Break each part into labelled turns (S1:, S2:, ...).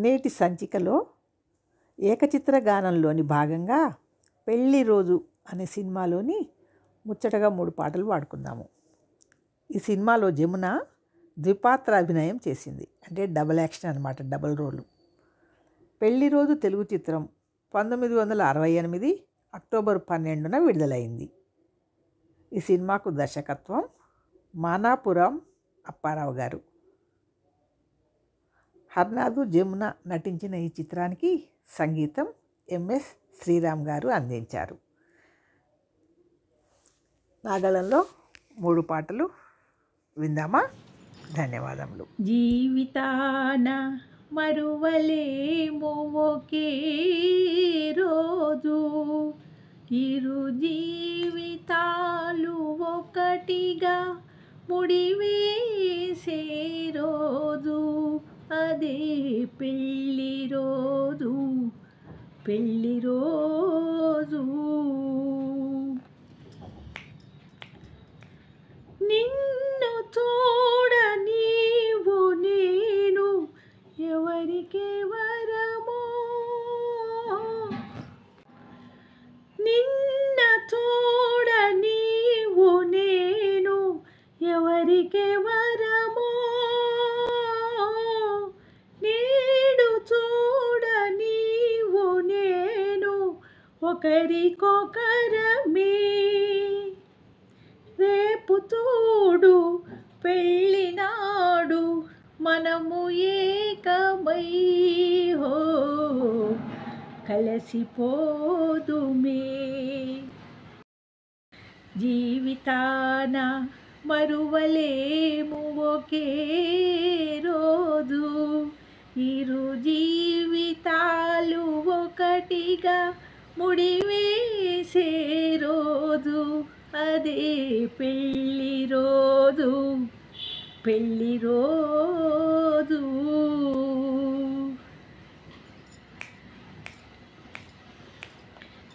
S1: నేటి సంచికలో ఏకచిత్ర గానంలోని భాగంగా పెళ్లి రోజు అనే సినిమాలోని ముచ్చటగా 3 పాటలు పాడుకుందాము. ఈ సినిమాలో జమున ద్విపాత్ర అభినయం చేసింది, అంటే డబుల్ యాక్షన్ అన్నమాట, డబుల్ రోలు. పెళ్లి రోజు తెలుగు చిత్రం 1968 అక్టోబర్ 12న విడుదలైంది. ఈ సినిమాకు దర్శకత్వం మానాపురం అప్పారావు గారు. హర్నాథు, జమున నటించిన ఈ చిత్రానికి సంగీతం ఎంఎస్ శ్రీరామ్ గారు అందించారు. నాగళంలో 3 పాటలు విందామా? ధన్యవాదములు.
S2: జీవితాన మరువలేము ఒకే రోజు, ఇరు జీవితాలు ఒకటిగా ముడివేసే రోజు, అదే పెళ్లి రోజు, పెళ్లి రోజు. నిన్ను చూడ నీవు నేను ఎవరికి వరమో, నిన్న చూడ నీవు నేను ఎవరికి వరమో, నేడు చూడ నీవు నేను ఒకరికొకరమే, రేపు చూడు పెళ్ళినాడు మనము ఏకమై హో కలసిపోదుమే. జీవితాన మరువలేము ఒకే రోజు, ఇరు జీవితాలు ఒకటిగా ముడివేసే రోజు, అదే పెళ్లి రోజు, పెళ్లి రోజు.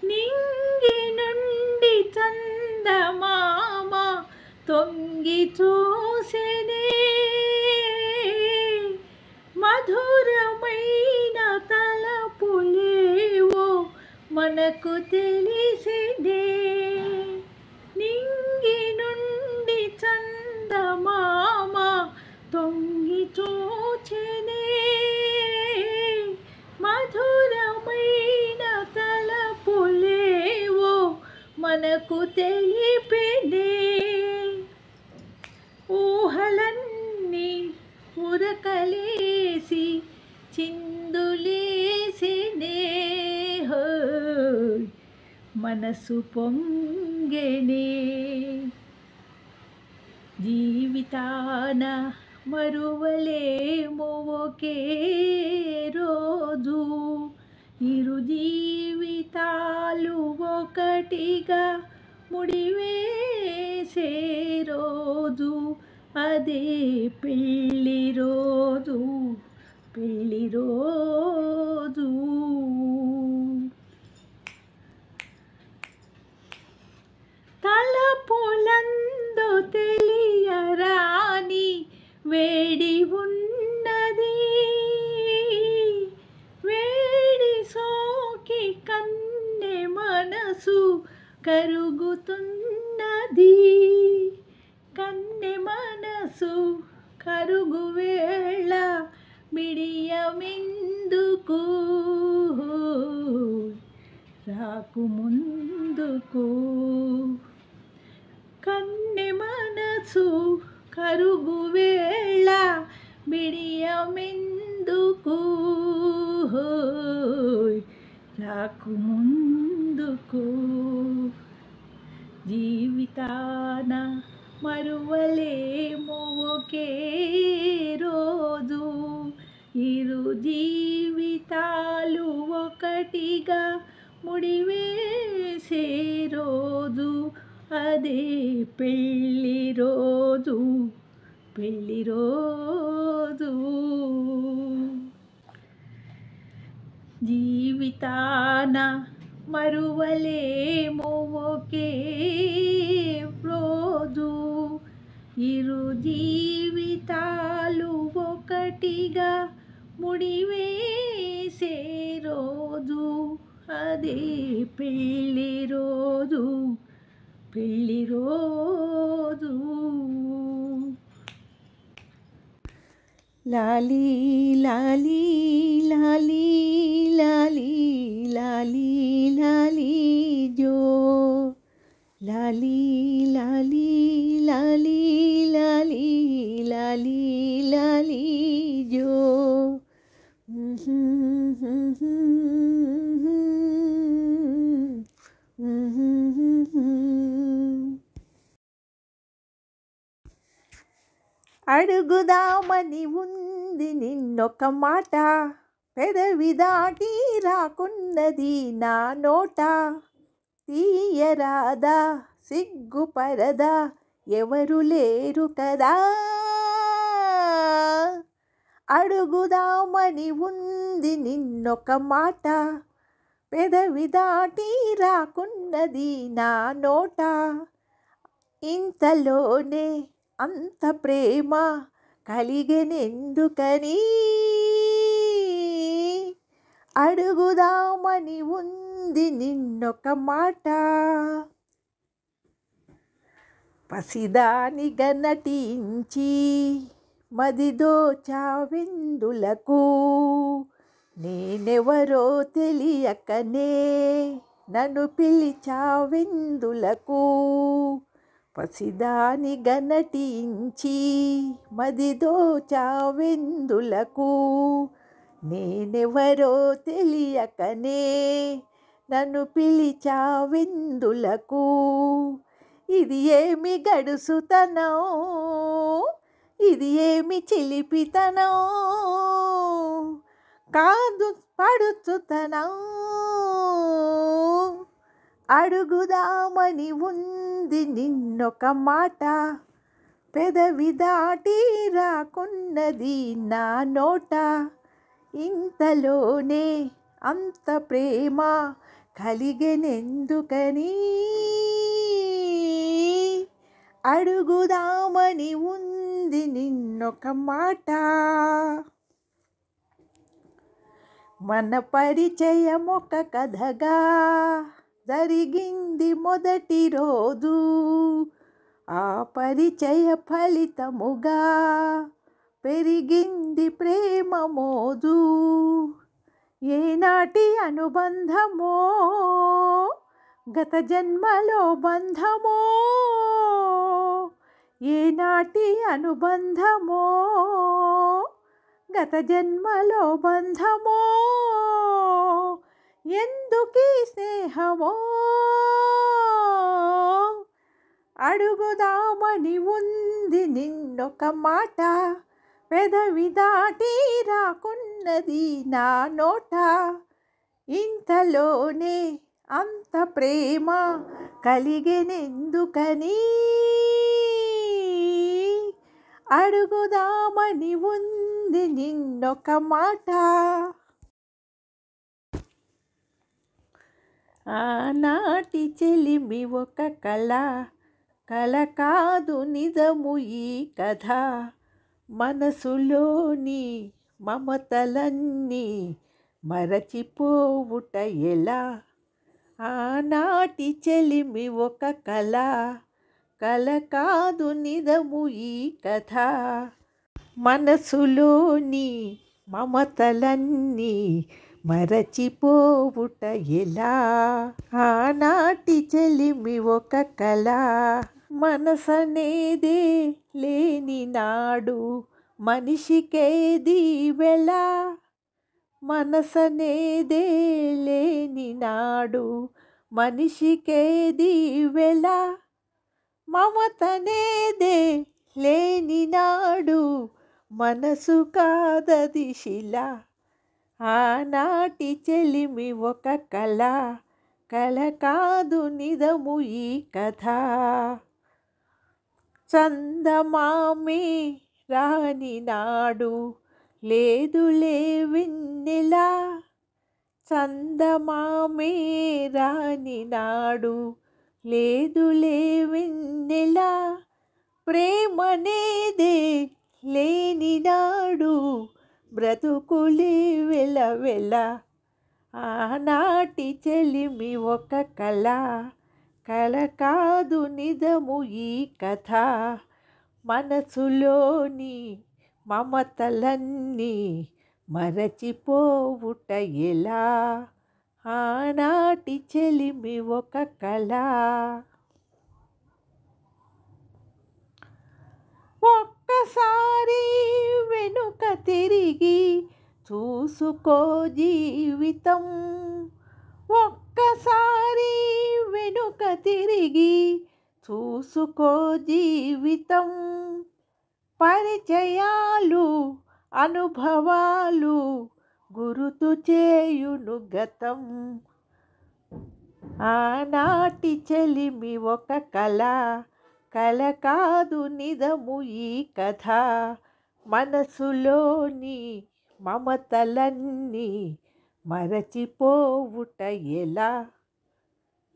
S2: నింగి నుండి చందమామ తొంగి చూసెనే, మధురమైన తలపులేవో మనకు తెలిసినే, నింగి నుండి చందమామ తొంగి చూచెనే, మధురమైన తలపులేవో మనకు తెలిపెనే, ఊహలన్నీ ఉరకలేసి చిందులేసినే, మనసు పొంగెనే. జీవితాన మరువలేము ఒకే రోజు, ఇరు జీవితాలు ఒకటిగా ముడివేసే రోజు, అదే పెళ్లి రోజు, పెళ్లి రోజు. తలపులందు తెలియరాని వేడి ఉన్నది, వేడి సోకి కన్నె మనసు కరుగుతున్నది, కన్నె మనసు కరుగు వేళ మిడియమెందుకు, రాకు ముందుకు, కన్నె మనసు కరుగు వేళ మిడియమెందుకు, రాకు ముందుకు. జీవితాన మరువలేము ఒకే రోజు, ఇరు జీవితాలు ఒకటిగా ముడివేసే రోజు, అదే పెళ్లి రోజు, పెళ్లి రోజు. జీవితాన మరువలేము ఒకే రోజు, ఇరు జీవితాలు ఒకటిగా ముడివేసే రోజు అదే పెళ్ళి రోజు పెళ్ళి రోజు.
S1: లాలీ లాలీ లాలీ లాలీ లాలీ లాలీ జో, లాలీ లాలీ లాలీ లాలీ లాలీ లాలీ జో. అడుగుదామని ఉంది నిన్నొక మాట, పెదవి దాటి రాకున్నది నా నోట. తీయరాదా సిగ్గుపరదా ఎవరు లేరు కదా. అడుగుదామని ఉంది నిన్నొక మాట, పెదవి దాటి రాకున్నది నా నోట. ఇంతలోనే అంత ప్రేమ కలిగెనెందుకని, అడుగుదామని ఉంది నిన్నొక మాట. పసిదానిగా నటించి మదిదోచావెందులకు, నేనెవరో తెలియకనే నన్ను పిలిచావెందులకు. పసిదానిగా నటించి మదిదోచావెందులకు, నేనెవరో తెలియకనే నన్ను పిలిచావెందులకు. ఇది ఏమి గడుసుతనం, ఇది ఏమి చిలిపితనం, కాదు పడుచుతనం. అడుగుదామని ఉంది నిన్నొక మాట, పెదవి దాటి రాకున్నది నా నోట. ఇంతలోనే అంత ప్రేమ కలిగెనెందుకని, అడుగుదామని ఉంది నిన్నొక మాట. మన పరిచయం ఒక కథగా జరిగింది మొదటి రోజు, ఆ పరిచయ ఫలితముగా పెరిగింది ప్రేమ మోజు. ఏనాటి అనుబంధమో గత జన్మలో బంధమో, ఏనాటి అనుబంధమో గత జన్మలో బంధమో, ఎందుకీ స్నేహమో. అడుగుదామని ఉంది నిన్నొక మాట, పెదవి దాటి రాకున్నది నా నోట. ఇంతలోనే అంత ప్రేమ కలిగెనెందుకని, అడుగుదామని ఉంది నిన్నొక మాట. ఆనాటి చెలిమి ఒక కళ, కళ కాదు నిజము ఈ కథ. మనసులోని మమతలన్నీ మరచిపోవుట ఎలా. ఆనాటి చెలిమి ఒక కళ, కళ కాదు నిజము ఈ కథ. మనసులోని మమతలన్నీ మరచిపోవుట ఎలా. ఆనాటి చెలిమి ఒక కళ, మనసనేదే లేని నాడు మనిషికేది వెళ. మనసనేదే లేని నాడు మనిషికేది వెళ. మమతనేదే లేని నాడు మనసు కాదది శిల. ఆనాటి చెలిమి ఒక కళ, కళ కాదు నిజము ఈ కథ. చందమామే రాని నాడు లేదులే వెన్నెల. చందమామే రాని నాడు లేదులే వెన్నెల. ప్రేమనేదే లేని నాడు బ్రతుకులి వెల ఆనాటి చెలిమి ఒక కళ, కళ కాదు నిజము ఈ కథ. మనసులోని మమతలన్నీ మరచిపోవుట ఎలా, ఆనాటి చెలిమి ఒక కళ. ఒక్కసారి వెనుక తిరిగి చూసుకో జీవితం, ఒక్కసారి వెనుక తిరిగి చూసుకో జీవితం. పరిచయాలు అనుభవాలు గుర్తు చేయును గతం, ఆనాటి చెలిమి ఒక కళ, కళ కాదు నిజము ఈ కథ. మనసులోని మమతలన్నీ మరచిపోవుట ఎలా,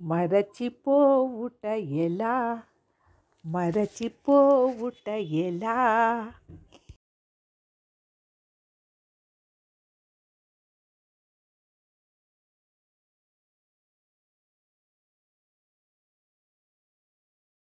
S1: మరచిపోవుట ఎలా, మరచిపోవుట ఎలా.